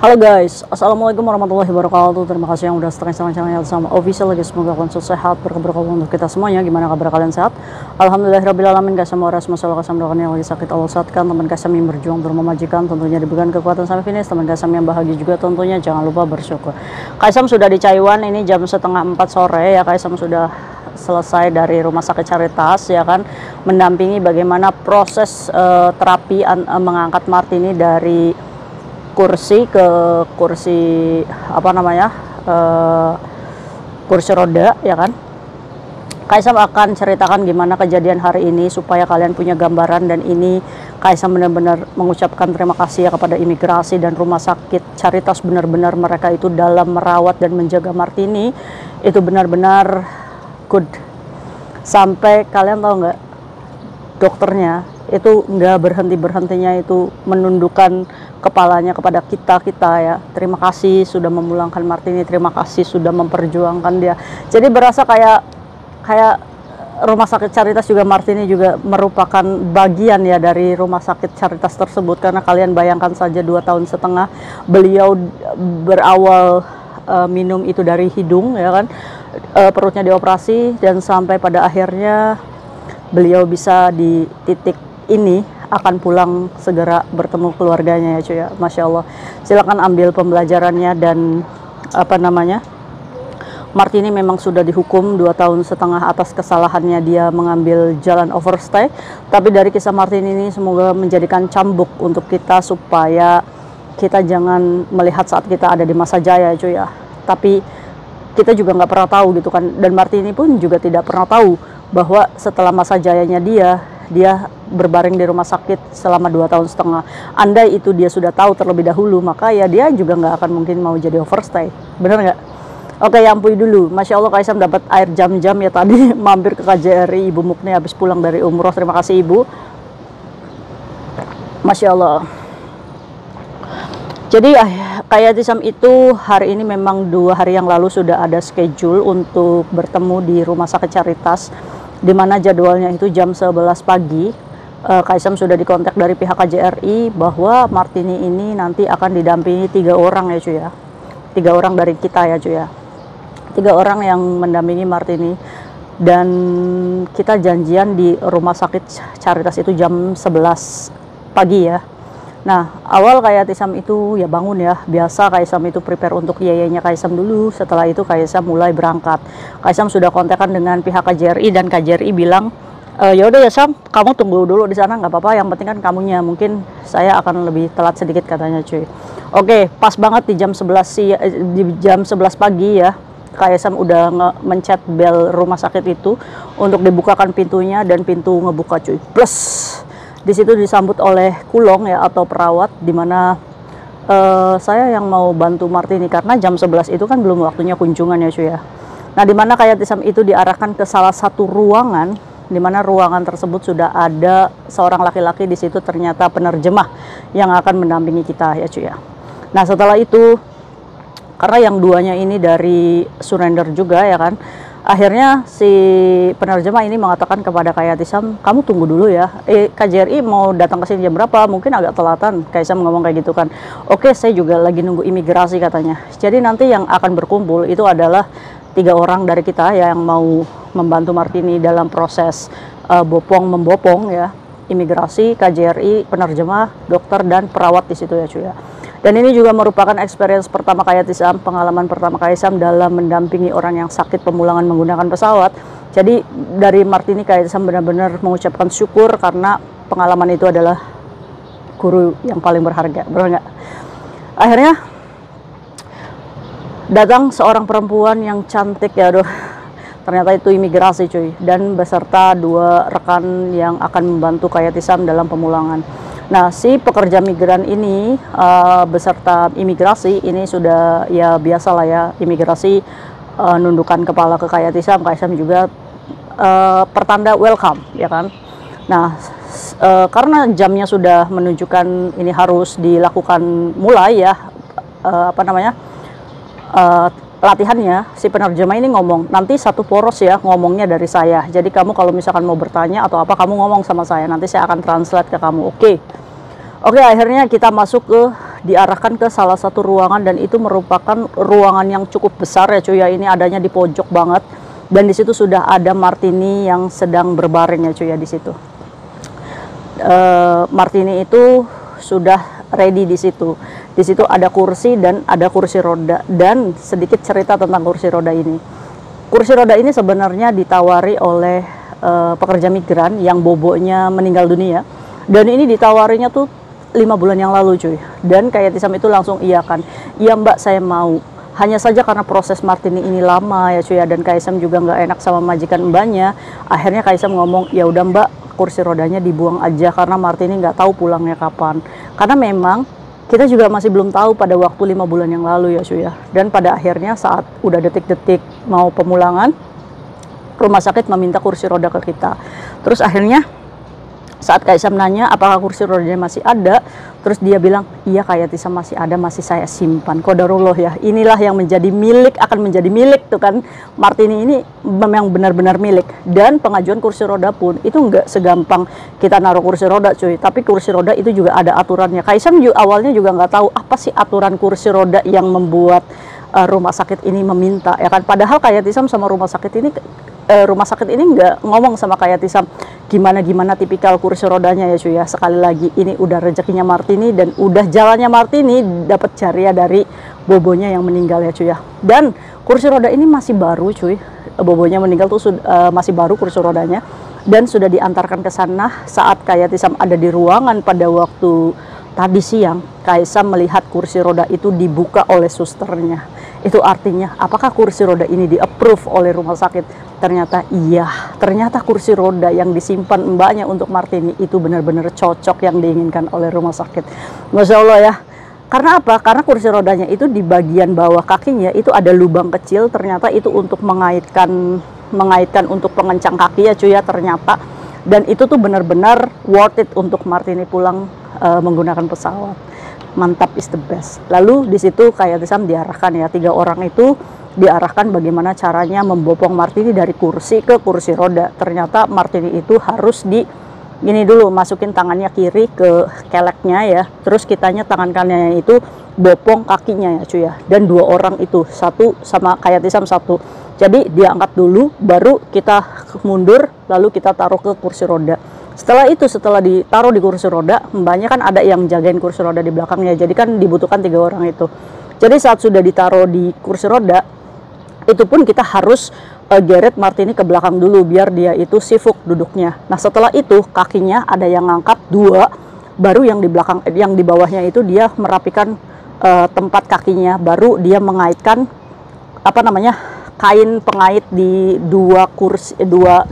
Halo guys, assalamualaikum warahmatullahi wabarakatuh. Terima kasih yang udah setelah channel sama official lagi. Semoga kalian sehat, berkah untuk kita semuanya. Gimana kabar kalian, sehat? Alhamdulillahirobbilalamin. Guys, semua ras masalah kasam doakan yang lagi sakit Allah sehatkan. Teman guys yang berjuang berumah majikan tentunya diberikan kekuatan sampai finish. Teman guys yang bahagia juga tentunya jangan lupa bersyukur. Kaisam sudah di Taiwan, ini jam setengah 4 sore ya. Kaisam sudah selesai dari rumah sakit Caritas ya kan, mendampingi bagaimana proses terapi mengangkat Martini dari kursi ke kursi kursi roda ya kan. Kaisam akan ceritakan gimana kejadian hari ini supaya kalian punya gambaran, dan ini Kaisam benar-benar mengucapkan terima kasih ya kepada imigrasi dan rumah sakit Caritas. Benar-benar mereka itu dalam merawat dan menjaga Martini itu benar-benar good. Sampai kalian tahu nggak, dokternya itu nggak berhentinya itu menundukkan kepalanya kepada kita ya. Terima kasih sudah memulangkan Martini, terima kasih sudah memperjuangkan dia. Jadi berasa kayak rumah sakit Caritas juga, Martini juga merupakan bagian ya dari rumah sakit Caritas tersebut. Karena kalian bayangkan saja 2 tahun setengah beliau berawal minum itu dari hidung ya kan, perutnya dioperasi, dan sampai pada akhirnya beliau bisa di titik ini akan pulang segera bertemu keluarganya ya cuy ya. Masya Allah, silakan ambil pembelajarannya. Dan Martini memang sudah dihukum 2 tahun setengah atas kesalahannya dia mengambil jalan overstay. Tapi dari kisah Martini ini semoga menjadikan cambuk untuk kita supaya kita jangan melihat saat kita ada di masa jaya cuy ya, tapi kita juga nggak pernah tahu gitu kan. Dan Martini pun juga tidak pernah tahu bahwa setelah masa jayanya dia berbaring di rumah sakit selama 2 tahun setengah. Andai itu dia sudah tahu terlebih dahulu, maka ya dia juga nggak akan mungkin mau jadi overstay. Bener nggak? Oke, ya ampui dulu. Masya Allah, Kaisam dapat air jam-jam ya tadi. Mampir ke KJRI, Ibu Mukni habis pulang dari umroh. Terima kasih Ibu. Masya Allah. Jadi kayak Tisam itu hari ini memang 2 hari yang lalu sudah ada schedule untuk bertemu di rumah sakit Caritas, dimana jadwalnya itu jam 11 pagi. Kaisam sudah dikontak dari pihak KJRI bahwa Martini ini nanti akan didampingi 3 orang ya cuy ya, 3 orang dari kita ya cuy ya, 3 orang yang mendampingi Martini. Dan kita janjian di rumah sakit Caritas itu jam 11 pagi ya. Nah, awal kayak Tisam itu ya bangun ya, biasa Kaisam itu prepare untuk yayanya Kaisam dulu. Setelah itu Kaisam mulai berangkat. Kaisam sudah kontakkan dengan pihak KJRI, dan KJRI bilang, ya udah ya Sam, kamu tunggu dulu di sana nggak apa-apa, yang penting kan kamunya, mungkin saya akan lebih telat sedikit katanya cuy. Oke, pas banget di jam 11 pagi ya, Kaisam udah mencet bel rumah sakit itu untuk dibukakan pintunya, dan pintu ngebuka cuy. Plus di situ disambut oleh kulong ya, atau perawat, dimana saya yang mau bantu Martini karena jam 11 itu kan belum waktunya kunjungan ya cuy ya. Nah, dimana kayak Tisam itu diarahkan ke salah satu ruangan, dimana ruangan tersebut sudah ada seorang laki-laki di situ, ternyata penerjemah yang akan mendampingi kita ya cuy ya. Nah, setelah itu karena yang duanya ini dari surrender juga ya kan, akhirnya si penerjemah ini mengatakan kepada Kayatisam, kamu tunggu dulu ya, KJRI mau datang ke sini jam berapa, mungkin agak telatan. Kaisam ngomong kayak gitu kan. Oke, saya juga lagi nunggu imigrasi katanya. Jadi nanti yang akan berkumpul itu adalah 3 orang dari kita ya, yang mau membantu Martini dalam proses membopong ya, imigrasi, KJRI, penerjemah, dokter, dan perawat di situ ya cuy ya. Dan ini juga merupakan experience pertama Kayatisam, pengalaman pertama Kaisam dalam mendampingi orang yang sakit pemulangan menggunakan pesawat. Jadi dari Martini Kayatisam benar-benar mengucapkan syukur karena pengalaman itu adalah guru yang paling berharga, benar nggak? Akhirnya datang seorang perempuan yang cantik ya, aduh, ternyata itu imigrasi cuy, dan beserta 2 rekan yang akan membantu Kayatisam dalam pemulangan. Nah, si pekerja migran ini beserta imigrasi ini sudah ya biasa lah ya, imigrasi nundukkan kepala ke Kayatisam, Kaisam juga pertanda welcome ya kan. Nah, karena jamnya sudah menunjukkan ini harus dilakukan mulai ya, latihannya, si penerjemah ini ngomong, nanti 1 poros ya ngomongnya dari saya. Jadi kamu kalau misalkan mau bertanya atau apa, kamu ngomong sama saya, nanti saya akan translate ke kamu. Oke, akhirnya kita masuk ke diarahkan ke salah satu ruangan, dan itu merupakan ruangan yang cukup besar ya cuy ya. Ini adanya di pojok banget, dan di situ sudah ada Martini yang sedang berbaring ya cuy ya di situ. Martini itu sudah ready di situ. Di situ ada kursi dan ada kursi roda, dan sedikit cerita tentang kursi roda ini. Kursi roda ini sebenarnya ditawari oleh pekerja migran yang bobonya meninggal dunia, dan ini ditawarinya tuh 5 bulan yang lalu cuy. Dan kayak Tisam itu langsung iya kan, iya mbak saya mau. Hanya saja karena proses Martini ini lama ya cuy ya, dan Kaisam juga nggak enak sama majikan mbaknya. Akhirnya Kaisam ngomong, ya udah mbak, kursi rodanya dibuang aja karena Martini nggak tahu pulangnya kapan. Karena memang kita juga masih belum tahu pada waktu 5 bulan yang lalu ya cuy ya. Dan pada akhirnya saat udah detik-detik mau pemulangan, rumah sakit meminta kursi roda ke kita. Terus akhirnya saat Kaisam nanya apakah kursi rodanya masih ada, terus dia bilang iya kayak Tisam masih ada, masih saya simpan. Qadarullah ya, inilah yang menjadi milik, akan menjadi milik tuh kan. Martini ini memang benar-benar milik. Dan pengajuan kursi roda pun itu nggak segampang kita naruh kursi roda cuy, tapi kursi roda itu juga ada aturannya. Kaisam juga awalnya juga nggak tahu apa sih aturan kursi roda yang membuat rumah sakit ini meminta ya kan. Padahal kayak Tisam sama rumah sakit ini nggak ngomong sama kayak Tisam gimana tipikal kursi rodanya ya cuy ya. Sekali lagi ini udah rezekinya Martini dan udah jalannya Martini dapat jariah dari bobonya yang meninggal ya cuy ya. Dan kursi roda ini masih baru cuy, bobonya meninggal tuh masih baru kursi rodanya, dan sudah diantarkan ke sana saat kayak Tisam ada di ruangan pada waktu tadi siang. Kaisam melihat kursi roda itu dibuka oleh susternya. Itu artinya apakah kursi roda ini di-approve oleh rumah sakit? Ternyata iya, ternyata kursi roda yang disimpan mbaknya untuk Martini itu benar-benar cocok yang diinginkan oleh rumah sakit. Masya Allah ya. Karena apa? Karena kursi rodanya itu di bagian bawah kakinya itu ada lubang kecil, ternyata itu untuk mengaitkan untuk pengencang kaki ya cuy ya ternyata. Dan itu tuh benar-benar worth it untuk Martini pulang menggunakan pesawat. Mantap, is the best. Lalu di situ kayak Tisam diarahkan ya, 3 orang itu diarahkan bagaimana caranya membopong Martini dari kursi ke kursi roda. Ternyata Martini itu harus gini dulu, masukin tangannya kiri ke keleknya ya, terus kitanya tangan kanannya itu bopong kakinya ya cuy ya. Dan 2 orang itu, satu sama kayak Tisam satu, jadi diangkat dulu baru kita mundur lalu kita taruh ke kursi roda. Setelah ditaruh di kursi roda, mbaknya kan ada yang jagain kursi roda di belakangnya, jadi kan dibutuhkan 3 orang itu. Jadi saat sudah ditaruh di kursi roda, itu pun kita harus geret Martini ke belakang dulu biar dia itu sifuk duduknya. Nah setelah itu kakinya ada yang ngangkat 2, baru yang di belakang, yang di bawahnya itu dia merapikan tempat kakinya, baru dia mengaitkan kain pengait di 2 kursi, dua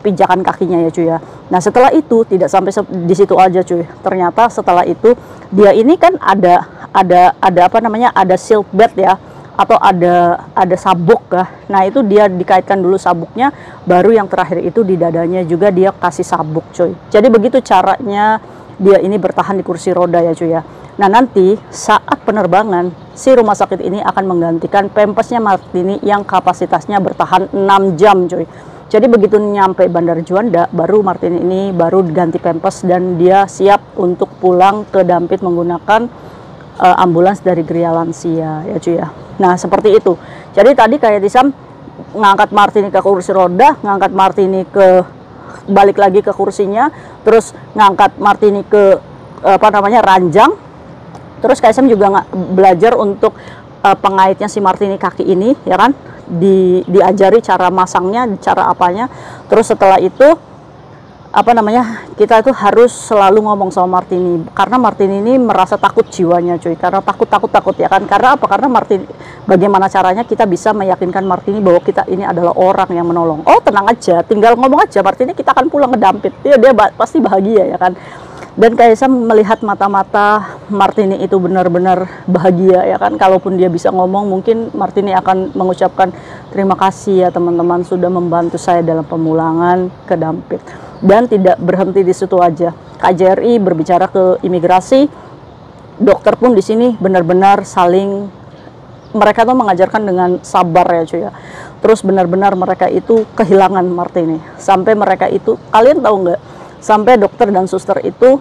pijakan kakinya ya cuy ya. Nah setelah itu tidak sampai di situ aja cuy. Ternyata setelah itu dia ini kan ada silk bed ya, atau ada sabuk ya. Nah itu dia dikaitkan dulu sabuknya, baru yang terakhir itu di dadanya juga dia kasih sabuk cuy. Jadi begitu caranya dia ini bertahan di kursi roda ya cuy ya. Nah nanti saat penerbangan si rumah sakit ini akan menggantikan pempesnya Martini yang kapasitasnya bertahan 6 jam cuy. Jadi begitu nyampe Bandar Juanda, baru Martini ini baru diganti pempes dan dia siap untuk pulang ke Dampit menggunakan ambulans dari Gria Lansia ya cuy ya. Nah seperti itu. Jadi tadi kayak Tisam ngangkat Martini ke kursi roda, ngangkat Martini balik lagi ke kursinya, terus ngangkat Martini ke ranjang. Terus Kaisam juga belajar untuk pengaitnya si Martini kaki ini ya kan, diajari cara masangnya, cara apanya. Terus setelah itu kita itu harus selalu ngomong sama Martini, karena Martini ini merasa takut jiwanya cuy, karena takut ya kan. Karena apa? Karena Martini, bagaimana caranya kita bisa meyakinkan Martini bahwa kita ini adalah orang yang menolong. Oh tenang aja, tinggal ngomong aja Martini, kita akan pulang ke Dampit. Dia pasti bahagia ya kan. Dan Kaisam melihat mata-mata Martini itu benar-benar bahagia ya kan. Kalaupun dia bisa ngomong, mungkin Martini akan mengucapkan terima kasih ya teman-teman sudah membantu saya dalam pemulangan ke Dampit. Dan tidak berhenti di situ aja. KJRI berbicara ke imigrasi, dokter pun di sini benar-benar saling, mereka tuh mengajarkan dengan sabar ya cuy ya. Terus benar-benar mereka itu kehilangan Martini. Sampai mereka itu, kalian tahu nggak? Sampai dokter dan suster itu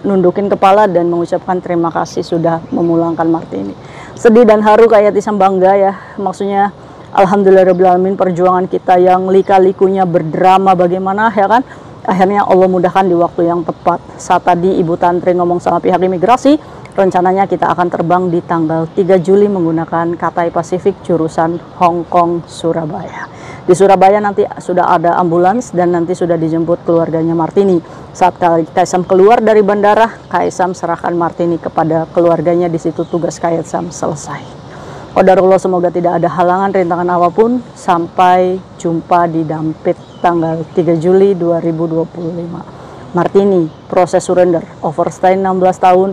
nundukin kepala dan mengucapkan terima kasih sudah memulangkan Martini. Sedih dan haru kayak Tisam bangga ya, maksudnya alhamdulillahirrahmanirrahim, perjuangan kita yang lika-likunya berdrama bagaimana ya kan, akhirnya Allah mudahkan di waktu yang tepat. Saat tadi Ibu Tantri ngomong sama pihak imigrasi, rencananya kita akan terbang di tanggal 3 Juli menggunakan Cathay Pacific jurusan Hong Kong Surabaya. Di Surabaya nanti sudah ada ambulans dan nanti sudah dijemput keluarganya Martini. Saat Kaisam keluar dari bandara, Kaisam serahkan Martini kepada keluarganya, di situ tugas Kaisam selesai. Qadarullah, semoga tidak ada halangan rintangan apapun. Sampai jumpa di Dampit tanggal 3 Juli 2025. Martini proses surrender, overstay 16 tahun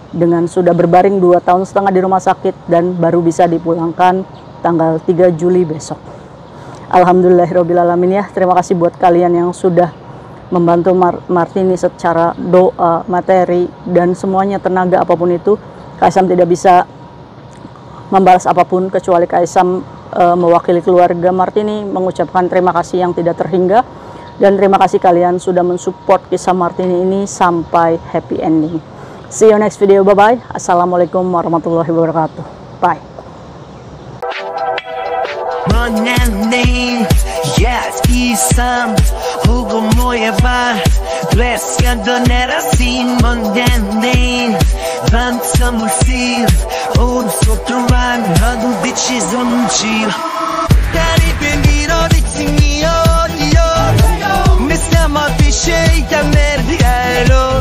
dengan sudah berbaring 2,5 tahun di rumah sakit dan baru bisa dipulangkan tanggal 3 Juli besok. Alhamdulillahirrahmanirrahim ya. Terima kasih buat kalian yang sudah membantu Martini secara doa, materi, dan semuanya, tenaga apapun itu. Kaisam tidak bisa membalas apapun kecuali Kaisam mewakili keluarga Martini mengucapkan terima kasih yang tidak terhingga. Dan terima kasih kalian sudah mensupport kisah Martini ini sampai happy ending. See you next video, bye-bye. Assalamualaikum warahmatullahi wabarakatuh. Bye. Yes, isam hugo moje bar Bleska do nerasin mondenden Vant sam usir Od sotruan Hadu bitches on chill Dari bemiro dici mio dio Mesama pisce ya merdigalo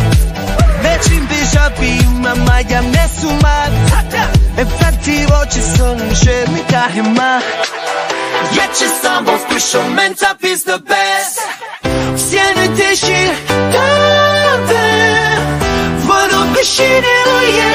Vecin bejabi mamma ya mesumat Infatti voce sono scemi kahima Yace sambos pusho menta is the best Siene teşil Tabe Varo peşine uye